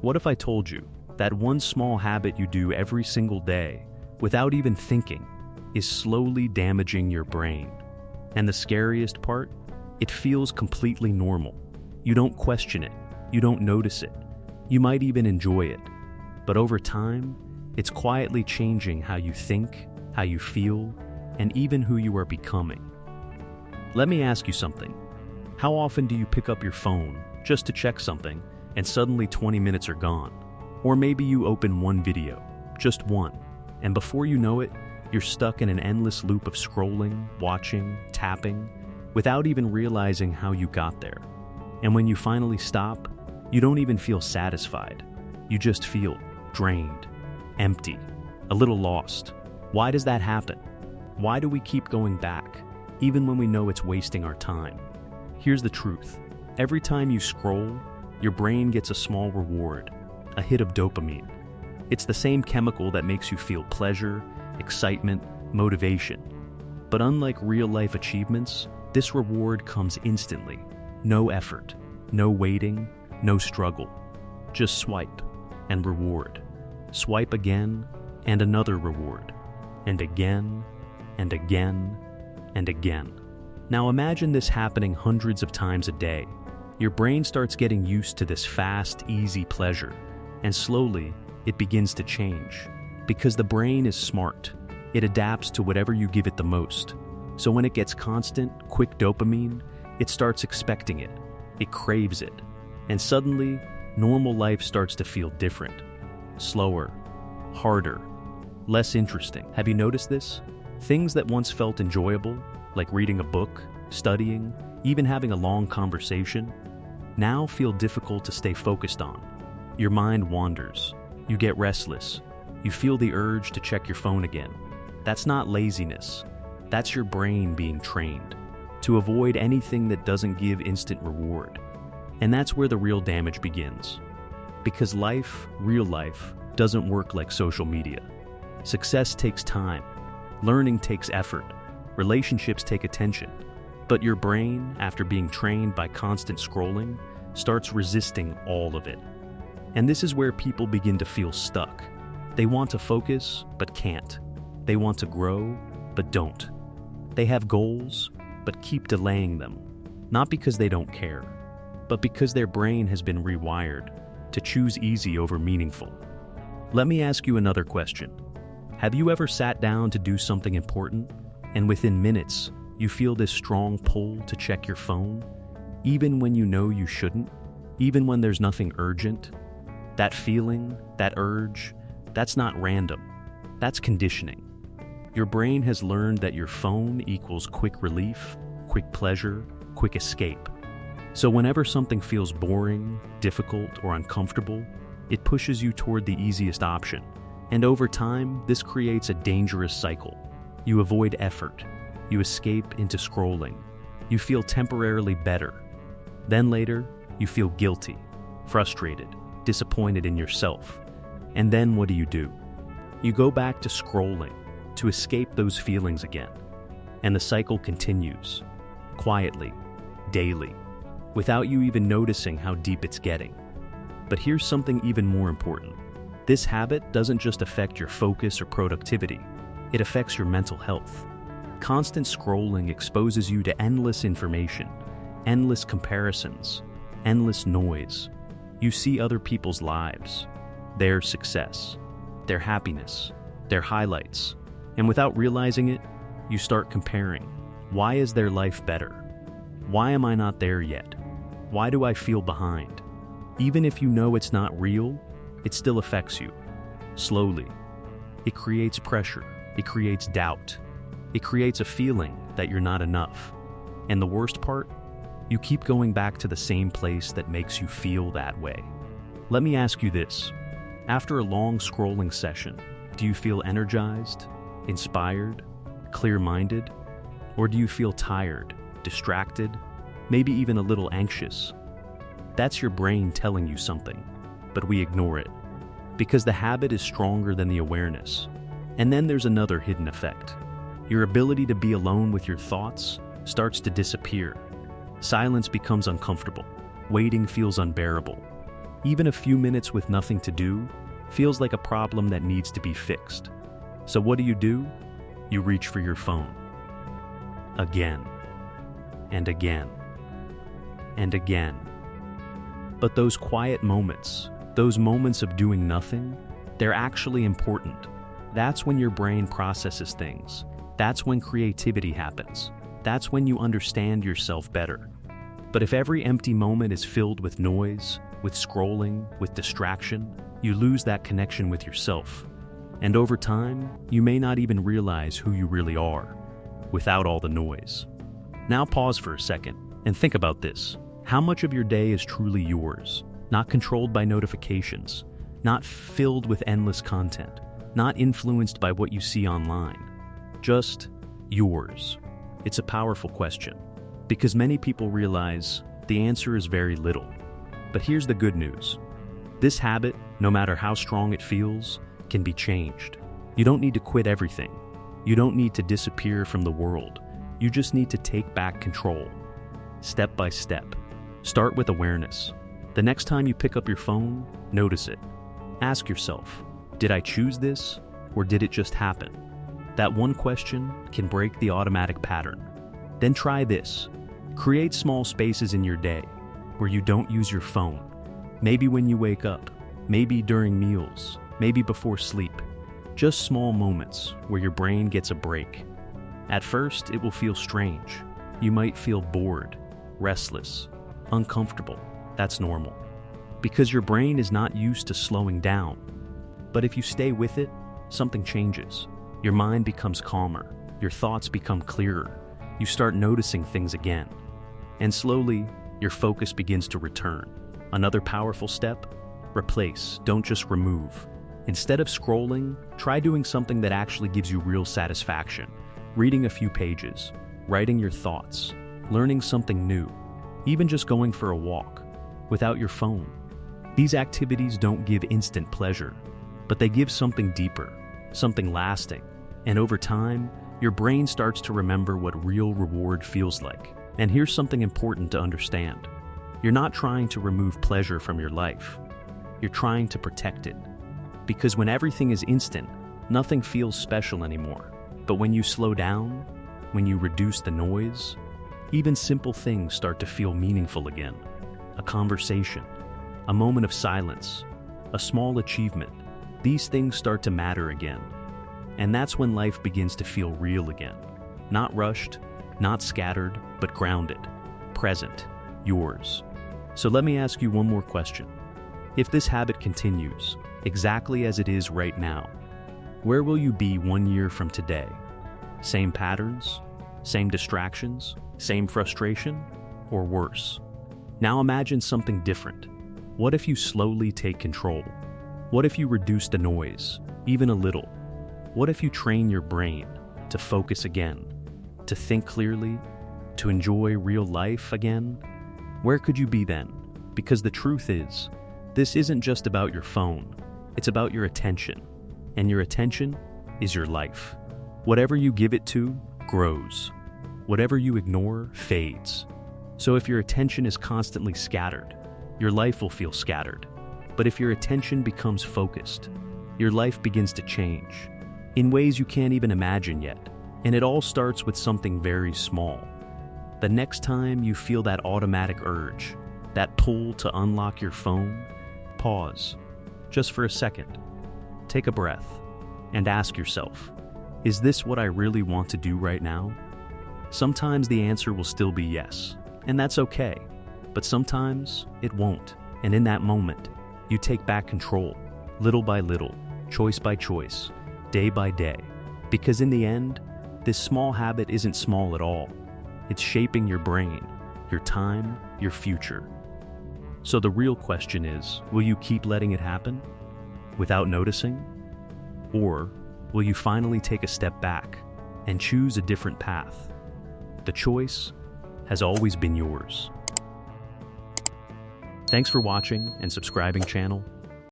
What if I told you that one small habit you do every single day, without even thinking, is slowly damaging your brain? And the scariest part? It feels completely normal. You don't question it. You don't notice it. You might even enjoy it. But over time, it's quietly changing how you think, how you feel, and even who you are becoming. Let me ask you something. How often do you pick up your phone just to check something, and suddenly 20 minutes are gone? Or maybe you open one video, just one, and before you know it, you're stuck in an endless loop of scrolling, watching, tapping, without even realizing how you got there. And when you finally stop, you don't even feel satisfied. You just feel drained, empty, a little lost. Why does that happen? Why do we keep going back, even when we know it's wasting our time? Here's the truth. Every time you scroll, your brain gets a small reward, a hit of dopamine. It's the same chemical that makes you feel pleasure, excitement, motivation. But unlike real-life achievements, this reward comes instantly. No effort, no waiting, no struggle. Just swipe and reward. Swipe again and another reward. And again and again and again. Now imagine this happening hundreds of times a day. Your brain starts getting used to this fast, easy pleasure, and slowly it begins to change. Because the brain is smart, it adapts to whatever you give it the most. So when it gets constant, quick dopamine, it starts expecting it. It craves it. And suddenly, normal life starts to feel different. Slower, harder, less interesting. Have you noticed this? Things that once felt enjoyable, like reading a book, studying, even having a long conversation, now feel difficult to stay focused on. Your mind wanders. You get restless. You feel the urge to check your phone again. That's not laziness. That's your brain being trained to avoid anything that doesn't give instant reward. And that's where the real damage begins. Because life, real life, doesn't work like social media. Success takes time. Learning takes effort. Relationships take attention. But your brain, after being trained by constant scrolling, starts resisting all of it. And this is where people begin to feel stuck. They want to focus, but can't. They want to grow, but don't. They have goals, but keep delaying them. Not because they don't care, but because their brain has been rewired to choose easy over meaningful. Let me ask you another question. Have you ever sat down to do something important, and within minutes, you feel this strong pull to check your phone, even when you know you shouldn't, even when there's nothing urgent? That feeling, that urge, that's not random. That's conditioning. Your brain has learned that your phone equals quick relief, quick pleasure, quick escape. So whenever something feels boring, difficult, or uncomfortable, it pushes you toward the easiest option. And over time, this creates a dangerous cycle. You avoid effort. You escape into scrolling. You feel temporarily better. Then later, you feel guilty, frustrated, disappointed in yourself. And then what do? You go back to scrolling to escape those feelings again. And the cycle continues, quietly, daily, without you even noticing how deep it's getting. But here's something even more important. This habit doesn't just affect your focus or productivity, it affects your mental health. Constant scrolling exposes you to endless information, endless comparisons, endless noise. You see other people's lives, their success, their happiness, their highlights, and without realizing it, you start comparing. Why is their life better? Why am I not there yet? Why do I feel behind? Even if you know it's not real, it still affects you. Slowly. It creates pressure. It creates doubt. It creates a feeling that you're not enough. And the worst part? You keep going back to the same place that makes you feel that way. Let me ask you this. After a long scrolling session, do you feel energized, inspired, clear-minded? Or do you feel tired, distracted, maybe even a little anxious? That's your brain telling you something, but we ignore it. Because the habit is stronger than the awareness. And then there's another hidden effect. Your ability to be alone with your thoughts starts to disappear. Silence becomes uncomfortable. Waiting feels unbearable. Even a few minutes with nothing to do feels like a problem that needs to be fixed. So what do? You reach for your phone. Again. And again. And again. But those quiet moments, those moments of doing nothing, they're actually important. That's when your brain processes things. That's when creativity happens. That's when you understand yourself better. But if every empty moment is filled with noise, with scrolling, with distraction, you lose that connection with yourself. And over time, you may not even realize who you really are, without all the noise. Now pause for a second and think about this. How much of your day is truly yours, not controlled by notifications, not filled with endless content, not influenced by what you see online? Just yours. It's a powerful question, because many people realize the answer is very little. But here's the good news. This habit, no matter how strong it feels, can be changed. You don't need to quit everything. You don't need to disappear from the world. You just need to take back control. Step by step. Start with awareness. The next time you pick up your phone, notice it. Ask yourself, did I choose this, or did it just happen? That one question can break the automatic pattern. Then try this. Create small spaces in your day where you don't use your phone. Maybe when you wake up, maybe during meals, maybe before sleep. Just small moments where your brain gets a break. At first, it will feel strange. You might feel bored, restless, uncomfortable. That's normal, because your brain is not used to slowing down. But if you stay with it, something changes. Your mind becomes calmer. Your thoughts become clearer. You start noticing things again. And slowly, your focus begins to return. Another powerful step? Replace, don't just remove. Instead of scrolling, try doing something that actually gives you real satisfaction. Reading a few pages, writing your thoughts, learning something new, even just going for a walk without your phone. These activities don't give instant pleasure, but they give something deeper, something lasting. And over time, your brain starts to remember what real reward feels like. And here's something important to understand. You're not trying to remove pleasure from your life. You're trying to protect it. Because when everything is instant, nothing feels special anymore. But when you slow down, when you reduce the noise, even simple things start to feel meaningful again. A conversation, a moment of silence, a small achievement. These things start to matter again. And that's when life begins to feel real again. Not rushed, not scattered, but grounded, present, yours. So let me ask you one more question. If this habit continues, exactly as it is right now, where will you be 1 year from today? Same patterns? Same distractions? Same frustration? Or worse? Now imagine something different. What if you slowly take control? What if you reduce the noise, even a little? What if you train your brain to focus again, to think clearly, to enjoy real life again? Where could you be then? Because the truth is, this isn't just about your phone. It's about your attention. And your attention is your life. Whatever you give it to grows. Whatever you ignore fades. So if your attention is constantly scattered, your life will feel scattered. But if your attention becomes focused, your life begins to change in ways you can't even imagine yet. And it all starts with something very small. The next time you feel that automatic urge, that pull to unlock your phone, pause, just for a second. Take a breath and ask yourself, is this what I really want to do right now? Sometimes the answer will still be yes, and that's okay. But sometimes it won't. And in that moment, you take back control, little by little, choice by choice, day by day. Because in the end, this small habit isn't small at all. It's shaping your brain, your time, your future. So the real question is, will you keep letting it happen without noticing? Or will you finally take a step back and choose a different path? The choice has always been yours. Thanks for watching and subscribing channel.